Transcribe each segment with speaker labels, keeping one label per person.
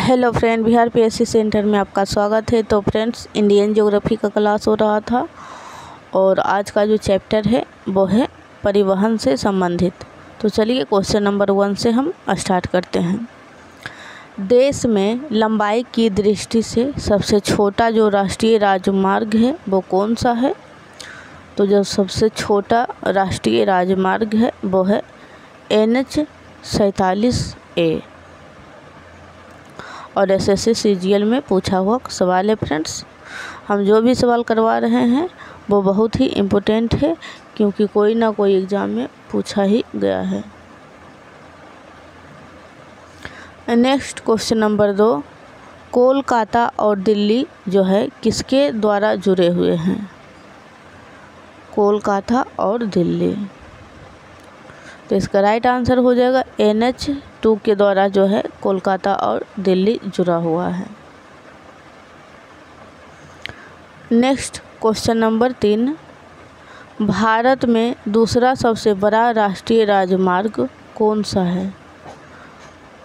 Speaker 1: Hello friend, Bihar PSC centre में आपका स्वागत है। तो फ्रेंड्स, इंडियन ज्योग्राफी का क्लास हो रहा था और आज का जो चैप्टर है वो है परिवहन से संबंधित। तो चलिए क्वेश्चन नंबर 1 से हम स्टार्ट करते हैं। देश में लंबाई की दृष्टि से सबसे छोटा जो राष्ट्रीय राजमार्ग है वो कौन सा है? तो जो सबसे छोटा राष्ट्रीय राजमार्ग है वो है NH 47A और SSC CGL में पूछा हुआ सवाल है। फ्रेंड्स, हम जो भी सवाल करवा रहे हैं वो बहुत ही इम्पोर्टेंट है क्योंकि कोई ना कोई एग्ज़ाम में पूछा ही गया है। नेक्स्ट क्वेश्चन नंबर 2, कोलकाता और दिल्ली जो है किसके द्वारा जुड़े हुए हैं? कोलकाता और दिल्ली, तो इसका राइट आंसर हो जाएगा NH 2 के द्वारा जो है कोलकाता और दिल्ली जुड़ा हुआ है। नेक्स्ट क्वेश्चन नंबर 3, भारत में दूसरा सबसे बड़ा राष्ट्रीय राजमार्ग कौन सा है?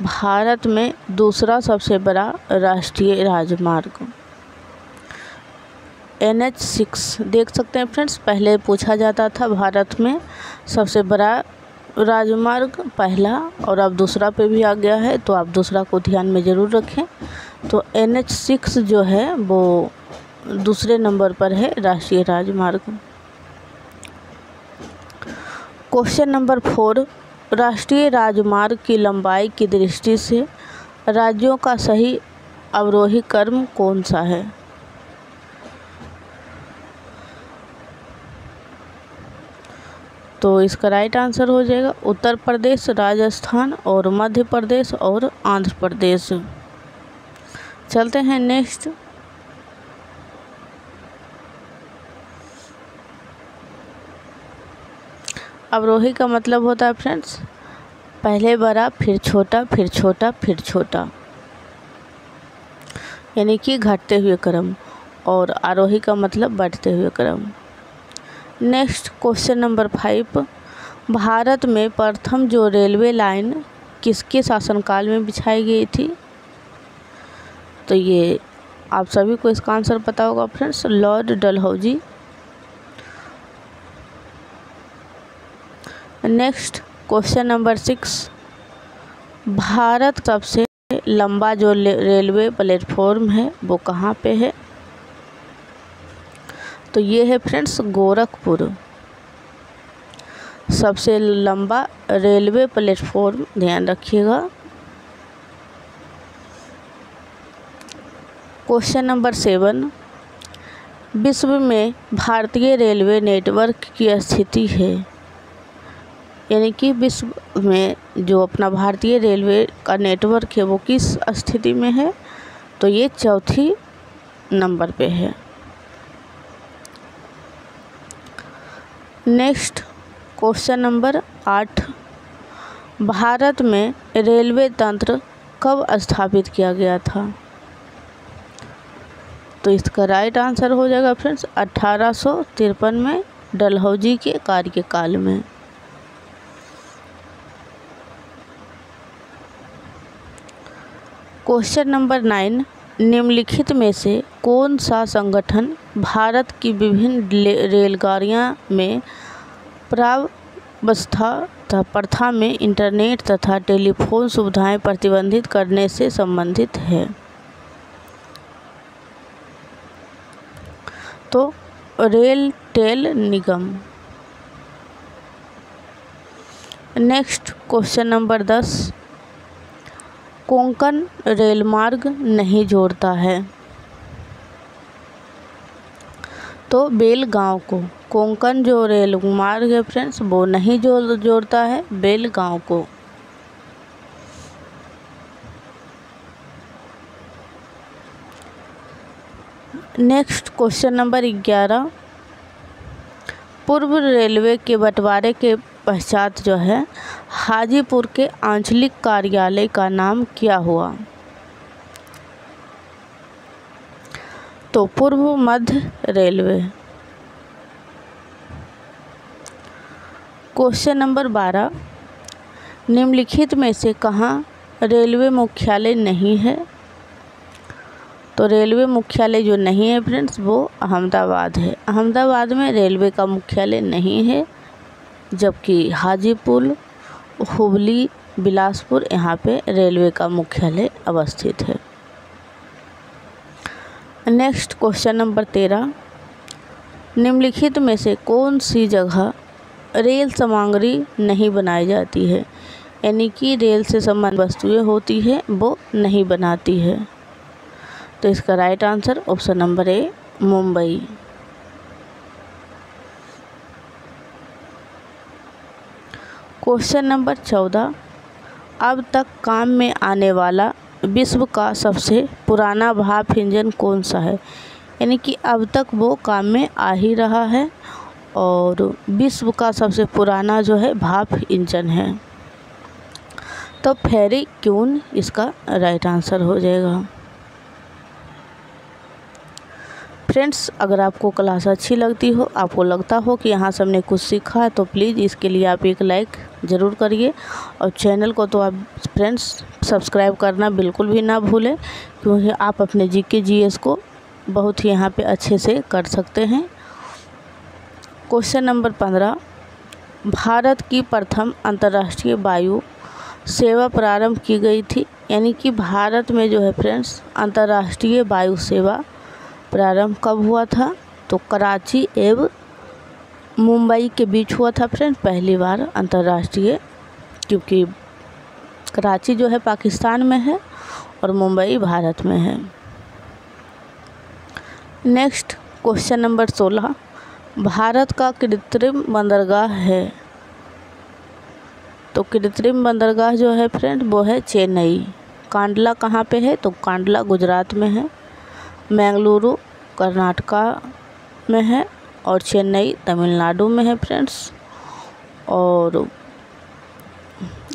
Speaker 1: भारत में दूसरा सबसे बड़ा राष्ट्रीय राजमार्ग NH 6 देख सकते हैं फ्रेंड्स, पहले पूछा जाता था भारत में सबसे बड़ा राजमार्ग पहला और अब दूसरा पे भी आ गया है, तो आप दूसरा को ध्यान में ज़रूर रखें। तो NH 6 जो है वो दूसरे नंबर पर है राष्ट्रीय राजमार्ग। क्वेश्चन नंबर 4, राष्ट्रीय राजमार्ग की लंबाई की दृष्टि से राज्यों का सही अवरोही क्रम कौन सा है? तो इसका राइट आंसर हो जाएगा उत्तर प्रदेश, राजस्थान और मध्य प्रदेश और आंध्र प्रदेश। चलते हैं नेक्स्ट। अवरोही का मतलब होता है फ्रेंड्स पहले बड़ा फिर छोटा फिर छोटा फिर छोटा, यानी कि घटते हुए क्रम, और आरोही का मतलब बढ़ते हुए क्रम। नेक्स्ट क्वेश्चन नंबर 5, भारत में प्रथम जो रेलवे लाइन किसके शासनकाल में बिछाई गई थी? तो ये आप सभी को इसका आंसर पता होगा friends, Lord Dalhousie. Next question number 6, Bharat सबसे लंबा जो रेलवे प्लेटफॉर्म है वो कहाँ पे है? तो ये है फ्रेंड्स गोरखपुर, सबसे लंबा रेलवे प्लेटफॉर्म, ध्यान रखिएगा। क्वेश्चन नंबर 7, विश्व में भारतीय रेलवे नेटवर्क की स्थिति है, यानी कि विश्व में जो अपना भारतीय रेलवे का नेटवर्क है वो किस स्थिति में है? तो ये चौथी नंबर पे है। नेक्स्ट क्वेश्चन नंबर 8, भारत में रेलवे तंत्र कब स्थापित किया गया था? तो इसका राइट आंसर हो जाएगा फ्रेंड्स 1853 में डलहौजी के कार्यकाल में। क्वेश्चन नंबर 9, निम्नलिखित में से कौन सा संगठन भारत की विभिन्न रेलगाड़ियां में प्रावस्था प्रथा में इंटरनेट तथा टेलीफोन सुविधाएं प्रतिबंधित करने से संबंधित है? तो रेल टेल निगम। नेक्स्ट क्वेश्चन नंबर 10, कोंकण रेलमार्ग नहीं जोड़ता है? तो बेलगांव को, कोंकण जो रेल मार्ग है फ्रेंड्स वो नहीं जोड़ता है बेलगांव को। नेक्स्ट क्वेश्चन नंबर 11, पूर्व रेलवे के बंटवारे के पश्चात जो है हाजीपुर के आंचलिक कार्यालय का नाम क्या हुआ? तो पूर्व मध्य रेलवे। क्वेश्चन नंबर 12, निम्नलिखित में से कहाँ रेलवे मुख्यालय नहीं है? तो रेलवे मुख्यालय जो नहीं है फ्रेंड्स वो अहमदाबाद है। अहमदाबाद में रेलवे का मुख्यालय नहीं है, जबकि हाजीपुर, हुबली, बिलासपुर यहाँ पे रेलवे का मुख्यालय अवस्थित है। नेक्स्ट क्वेश्चन नंबर 13, निम्नलिखित में से कौन सी जगह रेल सामग्री नहीं बनाई जाती है, यानी कि रेल से संबंधित वस्तुएं होती है वो नहीं बनाती है। तो इसका right answer option number A, Mumbai. Question number 14, अब तक काम में आने वाला विश्व का सबसे पुराना भाप इंजन कौन सा है, यानी कि अब तक वो काम में आ ही रहा है और विश्व का सबसे पुराना जो है भाप इंजन है। तो फेरी क्यून इसका राइट आंसर हो जाएगा। फ्रेंड्स, अगर आपको क्लास अच्छी लगती हो, आपको लगता हो कि यहाँ से हमने कुछ सीखा है, तो प्लीज़ इसके लिए आप एक लाइक ज़रूर करिए और चैनल को तो आप फ्रेंड्स सब्सक्राइब करना बिल्कुल भी ना भूलें, क्योंकि आप अपने जीके जीएस को बहुत ही यहाँ पे अच्छे से कर सकते हैं। क्वेश्चन नंबर 15, भारत की प्रथम अंतर्राष्ट्रीय वायु सेवा प्रारंभ की गई थी, यानी कि भारत में जो है फ्रेंड्स अंतर्राष्ट्रीय वायु सेवा प्रारंभ कब हुआ था। तो कराची एवं मुंबई के बीच हुआ था फ्रेंड्स पहली बार अंतर्राष्ट्रीय, क्योंकि कराची जो है पाकिस्तान में है और मुंबई भारत में है। नेक्स्ट क्वेश्चन नंबर 16, भारत का कृत्रिम बंदरगाह है। तो कृत्रिम बंदरगाह जो है फ्रेंड वो है चेन्नई। कांडला कहाँ पे है, तो कांडला गुजरात में है, मैंगलुरु कर्नाटका में है और चेन्नई तमिलनाडु में है फ्रेंड्स, और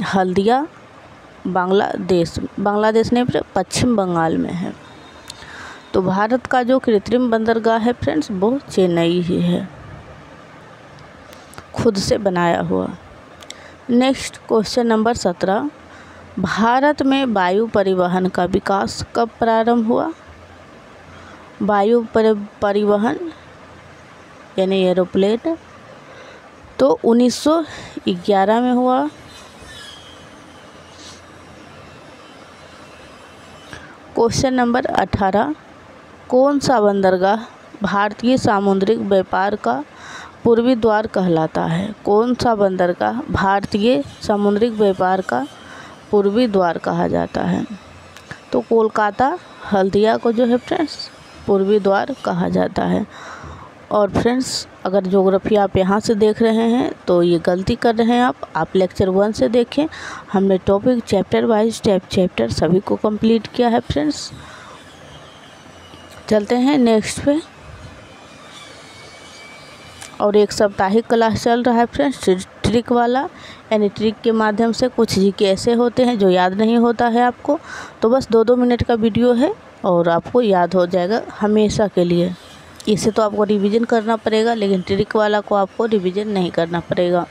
Speaker 1: हल्दिया बांग्लादेश नहीं, पश्चिम बंगाल में है। तो भारत का जो कृत्रिम बंदरगाह है फ्रेंड्स वो चेन्नई ही है, खुद से बनाया हुआ। नेक्स्ट क्वेश्चन नंबर 17, भारत में वायु परिवहन का विकास कब प्रारंभ हुआ। वायु परिवहन यानी एरोप्लेन तो 1911 में हुआ। क्वेश्चन नंबर 18, कौन सा बंदरगाह भारतीय सामुद्रिक व्यापार का पूर्वी द्वार कहलाता है। कौन सा बंदरगाह भारतीय सामुद्रिक व्यापार का पूर्वी द्वार कहा जाता है। तो कोलकाता हल्दिया को जो है फ्रेंड्स पूर्वी द्वार कहा जाता है। और फ्रेंड्स, अगर ज्योग्राफी आप यहाँ से देख रहे हैं तो ये गलती कर रहे हैं आप लेक्चर 1 से देखें। हमने टॉपिक चैप्टर वाइज चैप्टर सभी को कंप्लीट किया है फ्रेंड्स। चलते हैं नेक्स्ट पे। और एक साप्ताहिक क्लास चल रहा है फ्रेंड्स ट्रिक वाला, यानी ट्रिक के माध्यम से कुछ जीके ऐसे होते हैं जो याद नहीं होता है आपको, तो बस 2-2 मिनट का वीडियो है और आपको याद हो जाएगा हमेशा के लिए। इसे तो आपको रिवीजन करना पड़ेगा, लेकिन ट्रिक वाला को आपको रिवीजन नहीं करना पड़ेगा।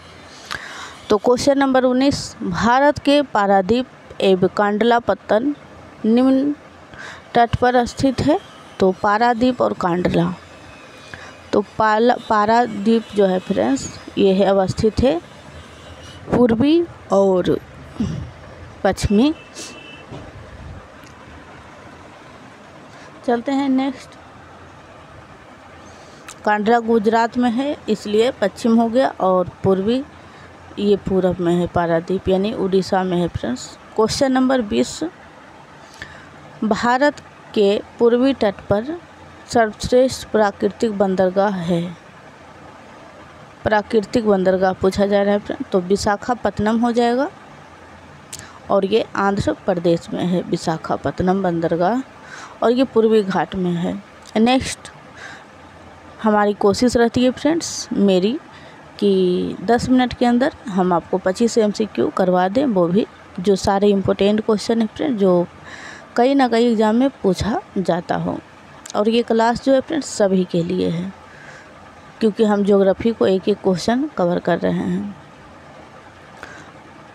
Speaker 1: तो क्वेश्चन नंबर 19, भारत के पारादीप एवं कांडला पत्तन निम्न तट पर स्थित है। तो पारादीप और कांडला, तो पारादीप जो है फ्रेंड्स ये है अवस्थित है पूर्वी और पश्चिमी। चलते हैं नेक्स्ट। कांडला गुजरात में है इसलिए पश्चिम हो गया, और पूर्वी ये पूरब में है पारादीप यानी उड़ीसा में है फ्रेंड्स। क्वेश्चन नंबर 20, भारत के पूर्वी तट पर सर्वश्रेष्ठ प्राकृतिक बंदरगाह है। प्राकृतिक बंदरगाह पूछा जा रहा है फ्रेंड, तो विशाखापत्तनम हो जाएगा, और ये आंध्र प्रदेश में है विशाखापत्तनम बंदरगाह, और ये पूर्वी घाट में है। नेक्स्ट, हमारी कोशिश रहती है फ्रेंड्स मेरी कि 10 मिनट के अंदर हम आपको 25 MCQ करवा दें, वो भी जो सारे इम्पोर्टेंट क्वेश्चन है फ्रेंड जो कहीं ना कहीं एग्ज़ाम में पूछा जाता हो। और ये क्लास जो है फ्रेंड्स सभी के लिए है, क्योंकि हम ज्योग्राफी को एक एक क्वेश्चन कवर कर रहे हैं।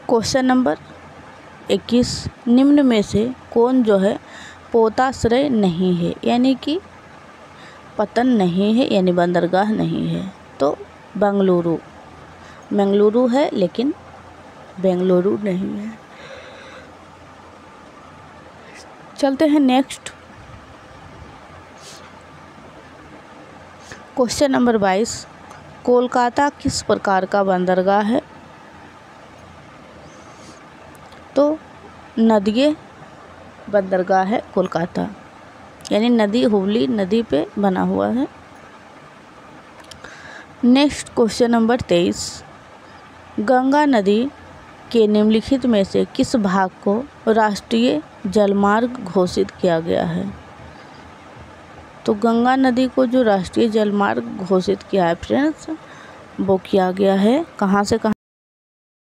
Speaker 1: क्वेश्चन नंबर 21, निम्न में से कौन जो है पोताश्रय नहीं है, यानी कि पतन नहीं है, यानी बंदरगाह नहीं है। तो बेंगलुरु है लेकिन बेंगलुरु नहीं है। चलते हैं नेक्स्ट क्वेश्चन नंबर 22। कोलकाता किस प्रकार का बंदरगाह है? तो नदीय बंदरगाह है कोलकाता, यानी नदी, हुगली नदी पे बना हुआ है। Next question number 23। गंगा नदी के निम्नलिखित में से किस भाग को राष्ट्रीय जलमार्ग घोषित किया गया है? तो गंगा नदी को जो राष्ट्रीय जलमार्ग घोषित किया है फ्रेंड्स, वो किया गया है कहाँ से कहाँ?